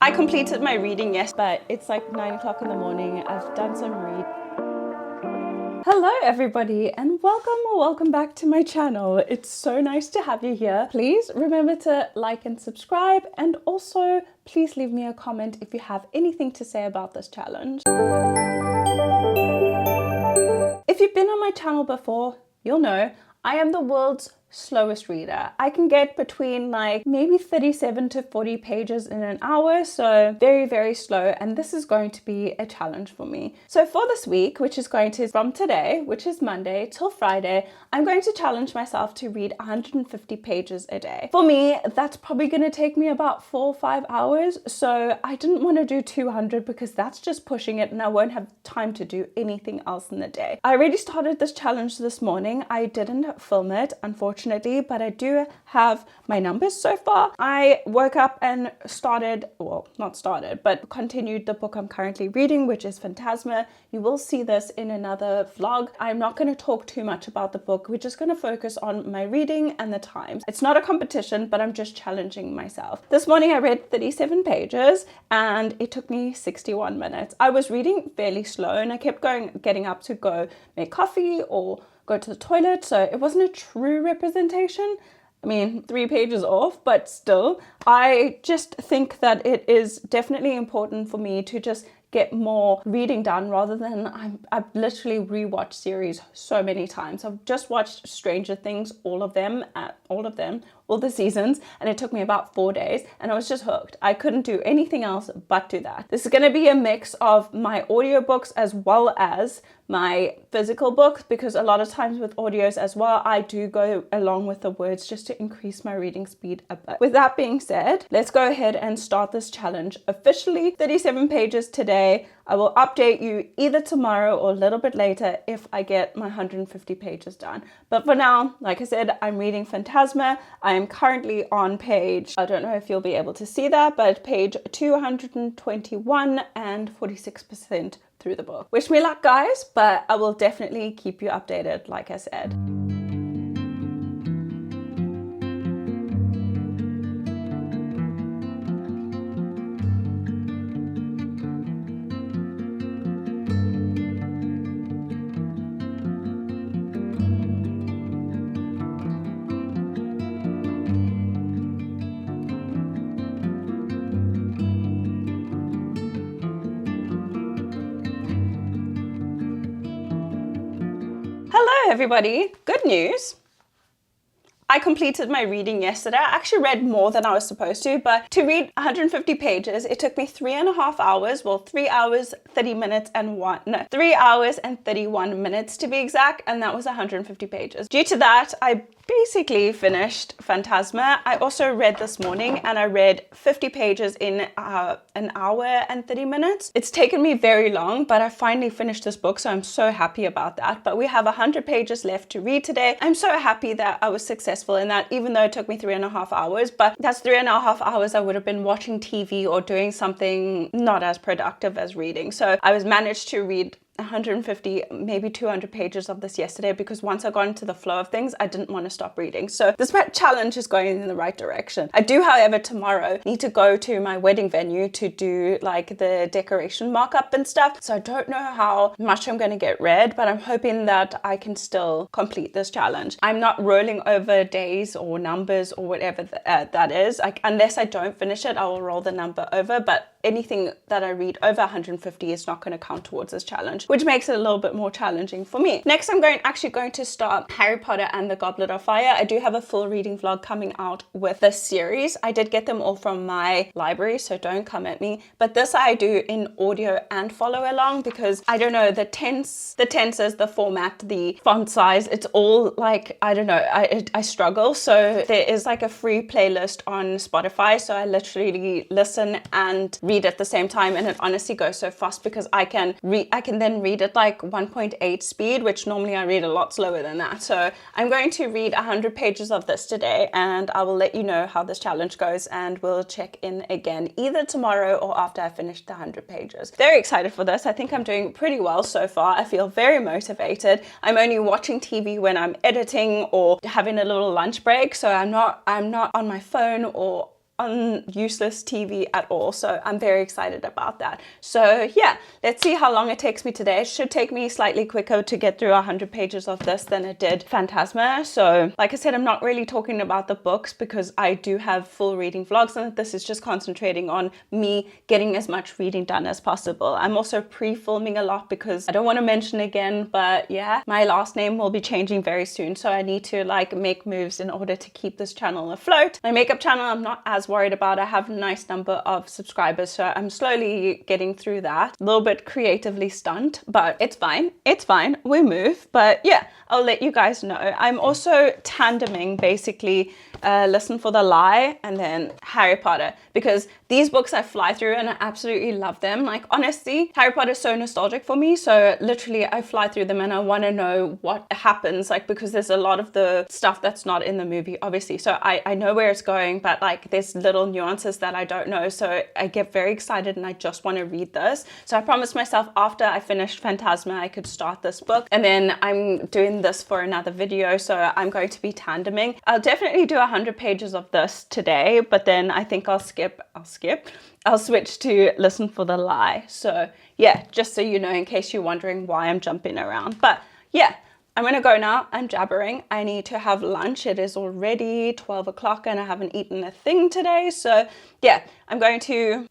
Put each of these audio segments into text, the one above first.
I completed my reading but it's like 9 o'clock in the morning. I've done some read. Hello everybody and welcome back to my channel. It's so nice to have you here. Please remember to like and subscribe, and also please leave me a comment if you have anything to say about this challenge. If you've been on my channel before, you'll know I am the world's slowest reader. I can get between like maybe 37 to 40 pages in an hour, so very slow, and this is going to be a challenge for me. So for this week, which is going to from today, which is Monday, till Friday, I'm going to challenge myself to read 150 pages a day. For me, that's probably going to take me about 4 or 5 hours, so I didn't want to do 200 because that's just pushing it and I won't have time to do anything else in the day. I already started this challenge this morning. I didn't film it, unfortunately, but I do have my numbers so far. I woke up and continued the book I'm currently reading, which is Phantasma. You will see this in another vlog. I'm not going to talk too much about the book. We're just going to focus on my reading and the times. It's not a competition, but I'm just challenging myself. This morning I read 37 pages and it took me 61 minutes. I was reading fairly slow and I kept getting up to go make coffee or go to the toilet, so it wasn't a true representation. I mean, 3 pages off, but still, I just think that it is definitely important for me to just get more reading done rather than I've literally rewatched series so many times. I've just watched Stranger Things, all the seasons, and it took me about 4 days and I was just hooked. I couldn't do anything else but do that. This is going to be a mix of my audiobooks as well as my physical books, because a lot of times with audios as well, I do go along with the words just to increase my reading speed a bit. With that being said, let's go ahead and start this challenge officially. 37 pages today. I will update you either tomorrow or a little bit later if I get my 150 pages done. But for now, like I said, I'm reading Phantasma. I am currently on page, I don't know if you'll be able to see that, but page 221 and 46% through the book. Wish me luck, guys, but I will definitely keep you updated, like I said. Hello everybody, good news. I completed my reading yesterday. I actually read more than I was supposed to, but to read 150 pages, it took me 3.5 hours, well, 3 hours, 30 minutes and 3 hours and 31 minutes to be exact, and that was 150 pages. Due to that, I basically finished Phantasma. I also read this morning and I read 50 pages in an hour and 30 minutes. It's taken me very long, but I finally finished this book, so I'm so happy about that. But we have 100 pages left to read today. I'm so happy that I was successful in that, even though it took me 3.5 hours, but that's 3.5 hours I would have been watching TV or doing something not as productive as reading. So I was managed to read 150, maybe 200 pages of this yesterday, because once I got into the flow of things, I didn't want to stop reading. So this challenge is going in the right direction. I do, however, tomorrow need to go to my wedding venue to do like the decoration markup and stuff. So I don't know how much I'm going to get read, but I'm hoping that I can still complete this challenge. I'm not rolling over days or numbers or whatever that is. Unless I don't finish it, I will roll the number over, but anything that I read over 150 is not going to count towards this challenge, which makes it a little bit more challenging for me. Next, I'm actually going to start Harry Potter and the Goblet of Fire. I do have a full reading vlog coming out with this series. I did get them all from my library, so don't come at me. But this I do in audio and follow along, because I don't know, the tenses, the format, the font size, it's all like, I don't know, I struggle. So there is like a free playlist on Spotify, so I literally listen and read at the same time, and it honestly goes so fast because I can then read at like 1.8 speed, which normally I read a lot slower than that. So I'm going to read 100 pages of this today, and I will let you know how this challenge goes, and we'll check in again either tomorrow or after I finish the 100 pages. Very excited for this. I think I'm doing pretty well so far. I feel very motivated. I'm only watching TV when I'm editing or having a little lunch break, so I'm not on my phone or on useless TV at all. So I'm very excited about that. So yeah, let's see how long it takes me today. It should take me slightly quicker to get through 100 pages of this than it did Phantasma. So like I said, I'm not really talking about the books because I do have full reading vlogs, and this is just concentrating on me getting as much reading done as possible. I'm also pre-filming a lot because I don't want to mention again, but yeah, my last name will be changing very soon. So I need to like make moves in order to keep this channel afloat. My makeup channel, I'm not as worried about. I have a nice number of subscribers, so I'm slowly getting through that. A little bit creatively stunned, but it's fine. It's fine. We move. But yeah, I'll let you guys know. I'm also tandeming basically Listen for the Lie and then Harry Potter, because these books I fly through and I absolutely love them. Like honestly, Harry Potter is so nostalgic for me, so literally I fly through them and I want to know what happens, like because there's a lot of the stuff that's not in the movie obviously, so I know where it's going, but like there's little nuances that I don't know, so I get very excited and I just want to read this. So I promised myself after I finished Phantasma I could start this book, and then I'm doing this for another video, so I'm going to be tandeming. I'll definitely do 100 pages of this today, but then I think I'll switch to Listen for the Lie. So yeah, just so you know, in case you're wondering why I'm jumping around. But yeah, I'm gonna go now. I'm jabbering. I need to have lunch. It is already 12 o'clock and I haven't eaten a thing today. So yeah, I'm going to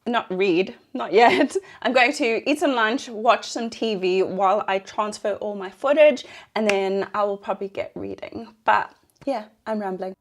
not yet. I'm going to eat some lunch, watch some TV while I transfer all my footage, and then I will probably get reading. But yeah, I'm rambling.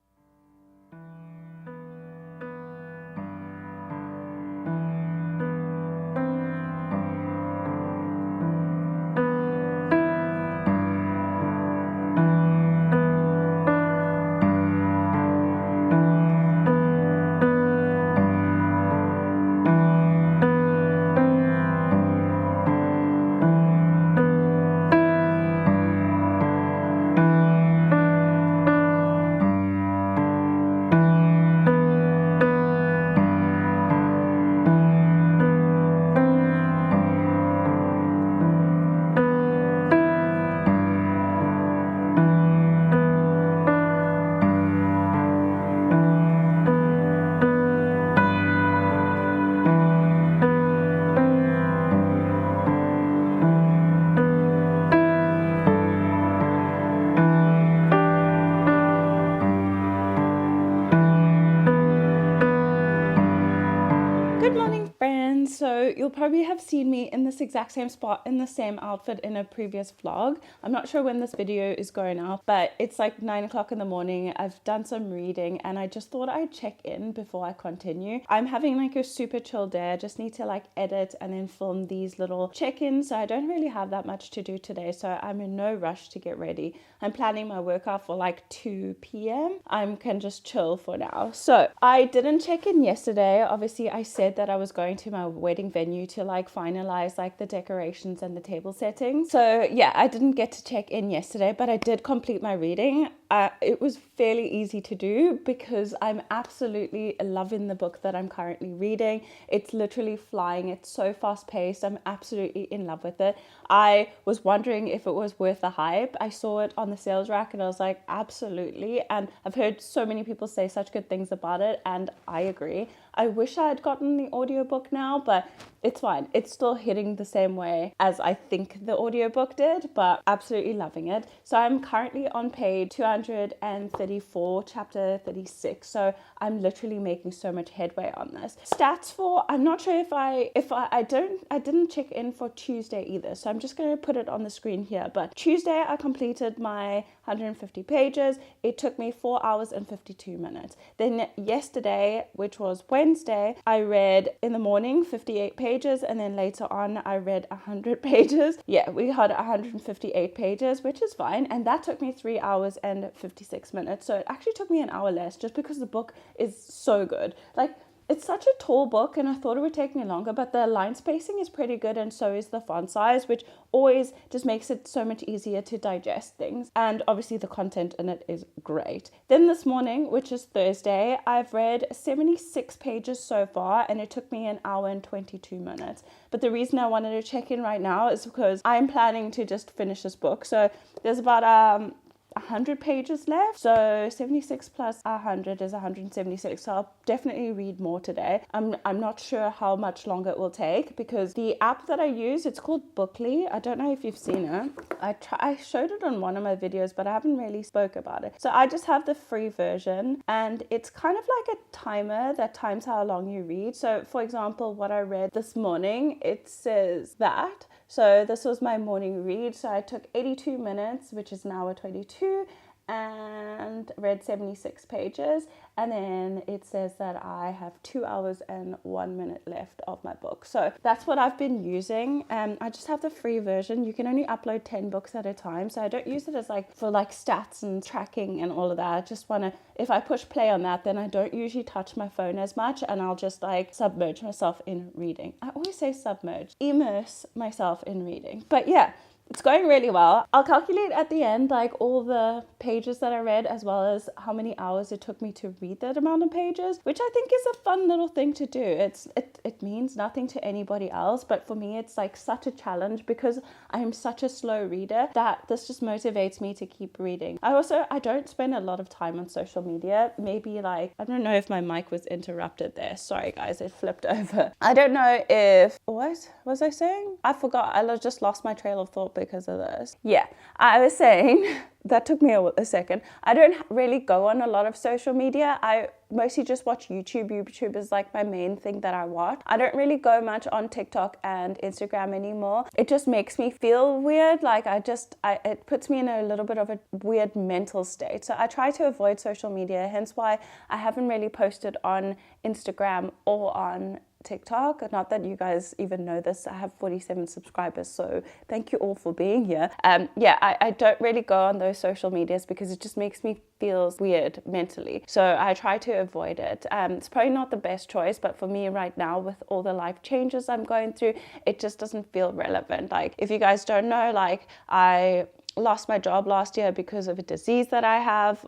So you'll probably have seen me in this exact same spot in the same outfit in a previous vlog. I'm not sure when this video is going out, but it's like 9 o'clock in the morning. I've done some reading and I just thought I'd check in before I continue. I'm having like a super chill day. I just need to like edit and then film these little check-ins. So I don't really have that much to do today. So I'm in no rush to get ready. I'm planning my workout for like 2 p.m. I can just chill for now. So I didn't check in yesterday. Obviously I said that I was going to my wedding venue to like finalize like the decorations and the table settings. So yeah, I didn't get to check in yesterday, but I did complete my reading. It was fairly easy to do because I'm absolutely loving the book that I'm currently reading. It's literally flying. It's so fast paced. I'm absolutely in love with it. I was wondering if it was worth the hype. I saw it on the sales rack and I was like, absolutely. And I've heard so many people say such good things about it, and I agree. I wish I had gotten the audiobook now, but it's fine. It's still hitting the same way as I think the audiobook did, but absolutely loving it. So I'm currently on page 234, chapter 36. So I'm literally making so much headway on this. Stats for, I'm not sure if I didn't check in for Tuesday either. So I'm just going to put it on the screen here. But Tuesday I completed my 150 pages. It took me 4 hours and 52 minutes. Then yesterday, which was Wednesday, I read in the morning 58 pages, and then later on I read 100 pages. Yeah, we had 158 pages, which is fine, and that took me 3 hours and 56 minutes. So it actually took me an hour less just because the book is so good. Like, it's such a tall book and I thought it would take me longer, but the line spacing is pretty good and so is the font size, which always just makes it so much easier to digest things. And obviously the content in it is great. Then this morning, which is Thursday, I've read 76 pages so far and it took me an hour and 22 minutes. But the reason I wanted to check in right now is because I'm planning to just finish this book. So there's about 100 pages left. So 76 plus 100 is 176. So I'll definitely read more today. I'm not sure how much longer it will take because the app that I use, it's called Bookly. I don't know if you've seen it. I showed it on one of my videos, but I haven't really spoke about it. So I just have the free version, and it's kind of like a timer that times how long you read. So for example, what I read this morning, it says that. So this was my morning read. So I took 82 minutes, which is an hour 22, and read 76 pages. And then it says that I have 2 hours and 1 minute left of my book. So that's what I've been using. I just have the free version. You can only upload 10 books at a time. So I don't use it as like for like stats and tracking and all of that. I just want to, if I push play on that, then I don't usually touch my phone as much, and I'll just like submerge myself in reading. I always say submerge, immerse myself in reading. But yeah, it's going really well. I'll calculate at the end like all the pages that I read, as well as how many hours it took me to read that amount of pages, which I think is a fun little thing to do. It means nothing to anybody else, but for me it's like such a challenge because I am such a slow reader that this just motivates me to keep reading. I don't spend a lot of time on social media. Maybe like, I don't know if my mic was interrupted there. Sorry guys, it flipped over. I don't know if, what was I saying? I forgot. I just lost my trail of thought because of this. Yeah, I was saying, that took me a second. I don't really go on a lot of social media. I mostly just watch YouTube. YouTube is like my main thing that I watch. I don't really go much on TikTok and Instagram anymore. It just makes me feel weird. Like it puts me in a little bit of a weird mental state. So I try to avoid social media, hence why I haven't really posted on Instagram or on TikTok. Not that you guys even know this. I have 47 subscribers, so thank you all for being here. I don't really go on those social medias because it just makes me feel weird mentally. So I try to avoid it. It's probably not the best choice, but for me right now, with all the life changes I'm going through, it just doesn't feel relevant. Like, if you guys don't know, like, I lost my job last year because of a disease that I have,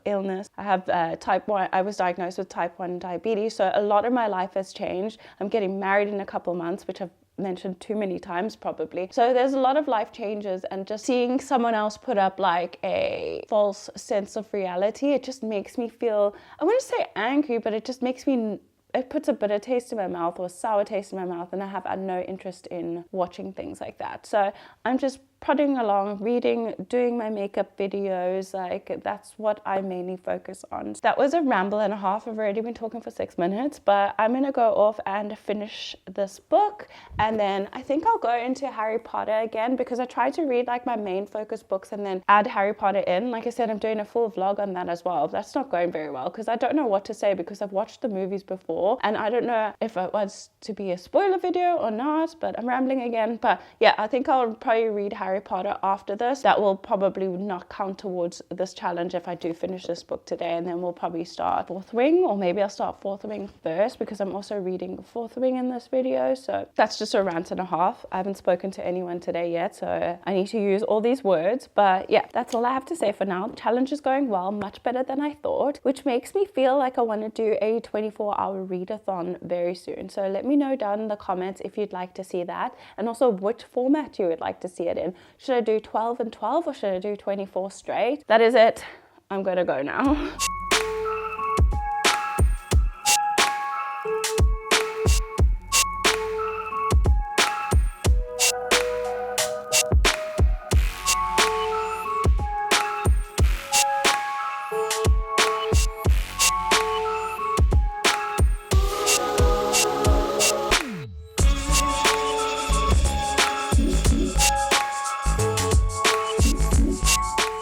illness. I have type 1, I was diagnosed with type 1 diabetes, so a lot of my life has changed. I'm getting married in a couple months, which I've mentioned too many times probably. So there's a lot of life changes, and just seeing someone else put up like a false sense of reality, it just makes me feel, I wouldn't say angry, but it just makes me, it puts a bitter taste in my mouth or a sour taste in my mouth, and I have no interest in watching things like that. So I'm just plodding along, reading, doing my makeup videos. Like, that's what I mainly focus on. That was a ramble and a half. I've already been talking for 6 minutes, but I'm gonna go off and finish this book, and then I think I'll go into Harry Potter again, because I try to read like my main focus books and then add Harry Potter in. Like I said, I'm doing a full vlog on that as well. That's not going very well because I don't know what to say, because I've watched the movies before and I don't know if it was to be a spoiler video or not, but I'm rambling again. But yeah, I think I'll probably read Harry Potter after this. That will probably not count towards this challenge if I do finish this book today, and then we'll probably start Fourth Wing, or maybe I'll start Fourth Wing first because I'm also reading Fourth Wing in this video. So that's just a rant and a half. I haven't spoken to anyone today yet, so I need to use all these words. But yeah, that's all I have to say for now. The challenge is going well, much better than I thought, which makes me feel like I want to do a 24-hour readathon very soon. So let me know down in the comments if you'd like to see that, and also which format you would like to see it in. Should I do 12 and 12 or should I do 24 straight? That is it. I'm gonna go now.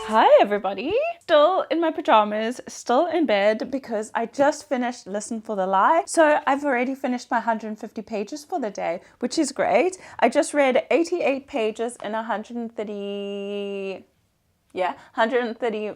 Hi everybody, still in my pajamas, still in bed because I just finished Listen for the Lie. So I've already finished my 150 pages for the day, which is great. I just read 88 pages in 130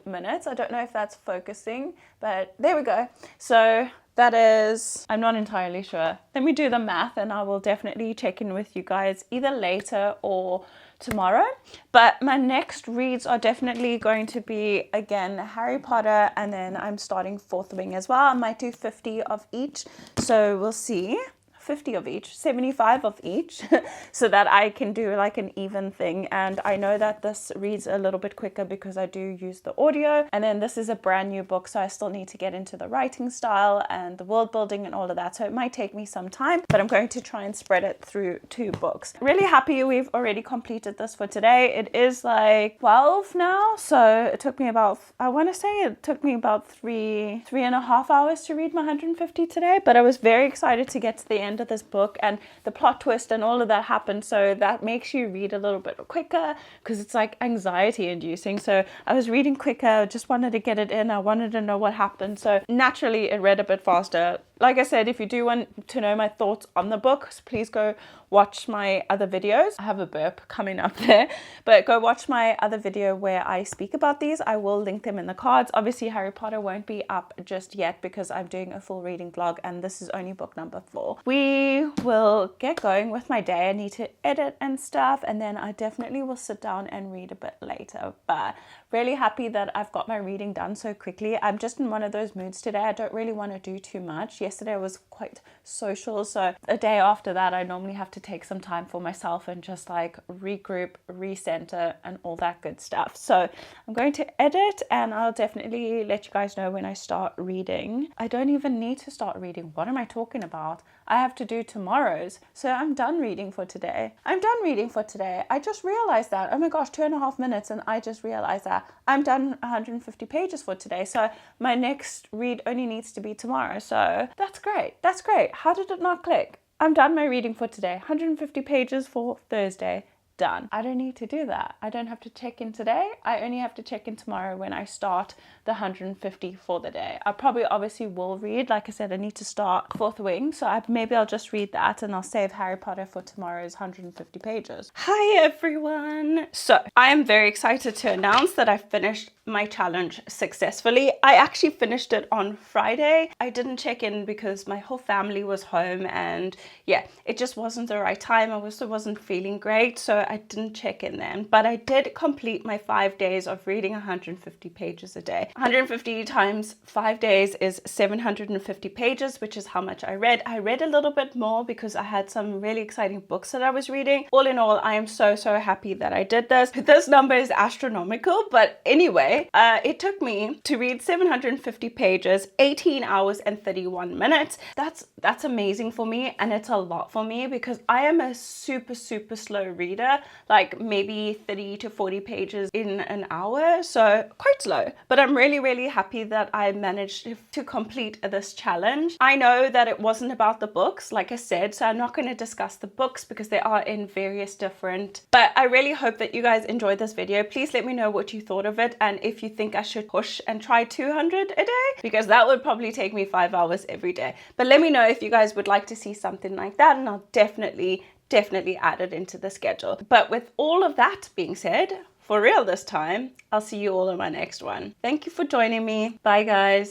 minutes. I don't know if that's focusing, but there we go. So that is, I'm not entirely sure. Let me do the math and I will definitely check in with you guys either later or tomorrow. But my next reads are definitely going to be, again, Harry Potter, and then I'm starting Fourth Wing as well. I might do 50 of each, so we'll see. 50 of each, 75 of each, so that I can do like an even thing. And I know that this reads a little bit quicker because I do use the audio. And then this is a brand new book, so I still need to get into the writing style and the world building and all of that. So it might take me some time, but I'm going to try and spread it through 2 books. Really happy we've already completed this for today. It is like 12 now, so it took me about, I want to say it took me about three and a half hours to read my 150 today, but I was very excited to get to the end of this book, and the plot twist and all of that happened, so that makes you read a little bit quicker because it's like anxiety inducing. So I was reading quicker, just wanted to get it in, I wanted to know what happened, so naturally it read a bit faster. Like I said, if you do want to know my thoughts on the book, please go watch my other videos. I have a burp coming up there, but go watch my other video where I speak about these. I will link them in the cards. Obviously, Harry Potter won't be up just yet because I'm doing a full reading vlog, and this is only book number 4. We will get going with my day. I need to edit and stuff, and then I definitely will sit down and read a bit later. But really happy that I've got my reading done so quickly. I'm just in one of those moods today. I don't really want to do too much. Yesterday was quite social, so a day after that I normally have to take some time for myself and just like regroup, recenter, and all that good stuff. So I'm going to edit, and I'll definitely let you guys know when I start reading. I don't even need to start reading. What am I talking about? I have to do tomorrow's. So I'm done reading for today. I just realized that. Oh my gosh, 2.5 minutes, and I just realized that I'm done 150 pages for today. So my next read only needs to be tomorrow. So that's great. That's great. How did it not click? I'm done my reading for today. 150 pages for Thursday. Done. I don't need to do that. I don't have to check in today. I only have to check in tomorrow when I start the 150 for the day. I probably obviously will read. Like I said, I need to start Fourth Wing, so maybe I'll just read that and I'll save Harry Potter for tomorrow's 150 pages. Hi everyone. So I am very excited to announce that I finished my challenge successfully. I actually finished it on Friday. I didn't check in because my whole family was home, and yeah, it just wasn't the right time. I also wasn't feeling great, so I didn't check in then. But I did complete my 5 days of reading 150 pages a day. 150 times 5 days is 750 pages, which is how much I read. I read a little bit more because I had some really exciting books that I was reading. All in all, I am so happy that I did this. This number is astronomical, but anyway, it took me to read 750 pages, 18 hours and 31 minutes. That's amazing for me, and it's a lot for me because I am a super slow reader, like maybe 30 to 40 pages in an hour, so quite slow. But I'm really happy that I managed to complete this challenge. I know that it wasn't about the books, like I said, so I'm not going to discuss the books because they are in various different, but I really hope that you guys enjoyed this video. Please let me know what you thought of it, and if you think I should push and try 200 a day, because that would probably take me 5 hours every day. But let me know if you guys would like to see something like that, and I'll definitely add it into the schedule. But with all of that being said, for real this time, I'll see you all in my next one. Thank you for joining me. Bye guys.